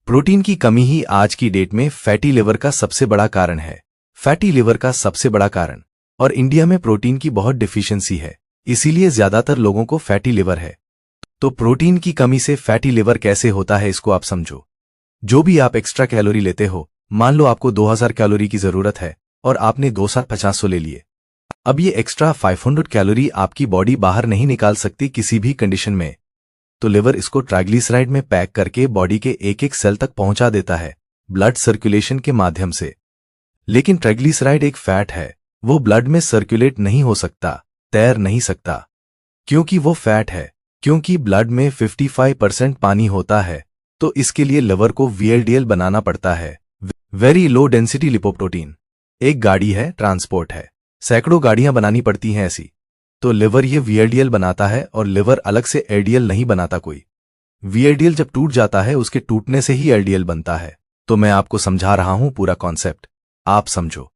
Protein की कमी ही आज की डेट में फैटी लिवर का सबसे बड़ा कारण है। फैटी लिवर का सबसे बड़ा कारण, और इंडिया में प्रोटीन की बहुत डिफिशियंसी है, इसीलिए ज्यादातर लोगों को फैटी लिवर है। तो प्रोटीन की कमी से फैटी लिवर कैसे होता है इसको आप समझो। जो भी आप एक्स्ट्रा कैलोरी लेते हो, मान लो आपको 2000 कैलोरी की जरूरत है और आपने 2500 ले लिए। अब ये एक्स्ट्रा 500 कैलोरी आपकी बॉडी बाहर नहीं निकाल सकती किसी भी कंडीशन में, तो लिवर इसको ट्राइग्लिसराइड में पैक करके बॉडी के एक एक सेल तक पहुंचा देता है ब्लड सर्कुलेशन के माध्यम से। लेकिन ट्राइग्लिसराइड एक फैट है, वो ब्लड में सर्कुलेट नहीं हो सकता, तैर नहीं सकता, क्योंकि वो फैट है। क्योंकि ब्लड में 55% पानी होता है, तो इसके लिए लिवर को वीएलडीएल बनाना पड़ता है, वेरी लो डेंसिटी लिपोप्रोटीन। एक गाड़ी है, ट्रांसपोर्ट है, सैकड़ों गाड़ियां बनानी पड़ती हैं ऐसी, तो लिवर ये वीएलडीएल बनाता है और लिवर अलग से एलडीएल नहीं बनाता कोई। वीएलडीएल जब टूट जाता है, उसके टूटने से ही एलडीएल बनता है। तो मैं आपको समझा रहा हूं पूरा कॉन्सेप्ट, आप समझो।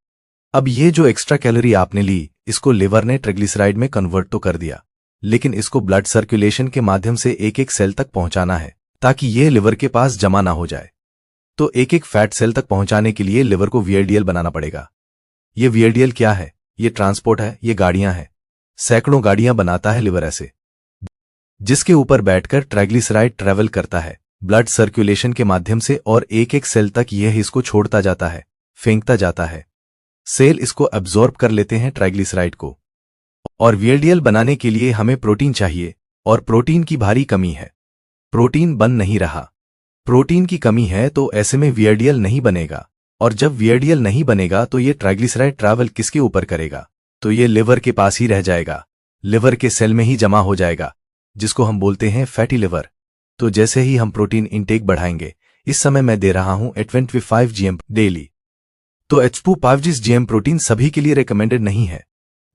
अब ये जो एक्स्ट्रा कैलोरी आपने ली, इसको लिवर ने ट्राइग्लिसराइड में कन्वर्ट तो कर दिया, लेकिन इसको ब्लड सर्कुलेशन के माध्यम से एक एक सेल तक पहुंचाना है ताकि ये लिवर के पास जमा ना हो जाए। तो एक एक फैट सेल तक पहुंचाने के लिए लिवर को वीएलडीएल बनाना पड़ेगा। ये वीएलडीएल क्या है? ये ट्रांसपोर्ट है, ये गाड़ियां हैं, सैकड़ों गाड़ियां बनाता है लिवर ऐसे, जिसके ऊपर बैठकर ट्राइग्लिसराइड ट्रेवल करता है ब्लड सर्कुलेशन के माध्यम से और एक एक सेल तक यह इसको छोड़ता जाता है, फेंकता जाता है। सेल इसको एब्जॉर्ब कर लेते हैं ट्राइग्लिसराइड को, और वीएलडीएल बनाने के लिए हमें प्रोटीन चाहिए, और प्रोटीन की भारी कमी है, प्रोटीन बन नहीं रहा। प्रोटीन की कमी है तो ऐसे में वीएलडीएल नहीं बनेगा, और जब वीएलडीएल नहीं बनेगा तो ये ट्राइग्लिसराइड ट्रैवल किसके ऊपर करेगा? तो ये लिवर के पास ही रह जाएगा, लिवर के सेल में ही जमा हो जाएगा, जिसको हम बोलते हैं फैटी लिवर। तो जैसे ही हम प्रोटीन इंटेक बढ़ाएंगे, इस समय मैं दे रहा हूं 825 GM डेली, तो 825 GM प्रोटीन सभी के लिए रिकमेंडेड नहीं है।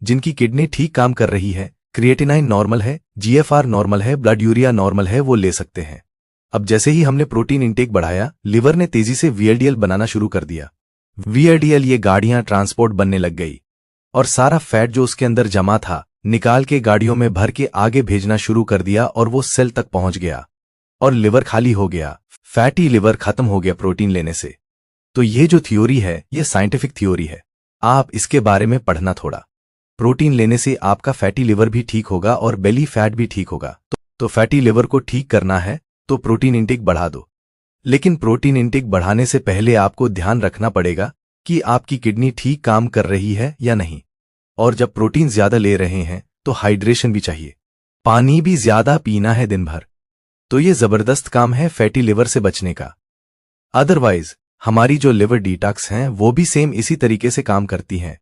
जिनकी किडनी ठीक काम कर रही है, क्रिएटिनाइन नॉर्मल है, जीएफआर नॉर्मल है, ब्लड यूरिया नॉर्मल है, वो ले सकते हैं। अब जैसे ही हमने प्रोटीन इंटेक बढ़ाया, लिवर ने तेजी से वीएलडीएल बनाना शुरू कर दिया। वीएलडीएल ये गाड़ियां ट्रांसपोर्ट बनने लग गई, और सारा फैट जो उसके अंदर जमा था निकाल के गाड़ियों में भर के आगे भेजना शुरू कर दिया, और वो सेल तक पहुंच गया और लिवर खाली हो गया। फैटी लिवर खत्म हो गया प्रोटीन लेने से। तो ये जो थ्योरी है, ये साइंटिफिक थ्योरी है, आप इसके बारे में पढ़ना थोड़ा। प्रोटीन लेने से आपका फैटी लिवर भी ठीक होगा और बेली फैट भी ठीक होगा। तो फैटी लिवर को ठीक करना है तो प्रोटीन इंटेक बढ़ा दो। लेकिन प्रोटीन इंटेक बढ़ाने से पहले आपको ध्यान रखना पड़ेगा कि आपकी किडनी ठीक काम कर रही है या नहीं। और जब प्रोटीन ज्यादा ले रहे हैं तो हाइड्रेशन भी चाहिए, पानी भी ज्यादा पीना है दिन भर। तो ये जबरदस्त काम है फैटी लिवर से बचने का। अदरवाइज हमारी जो लिवर डिटॉक्स हैं वो भी सेम इसी तरीके से काम करती हैं।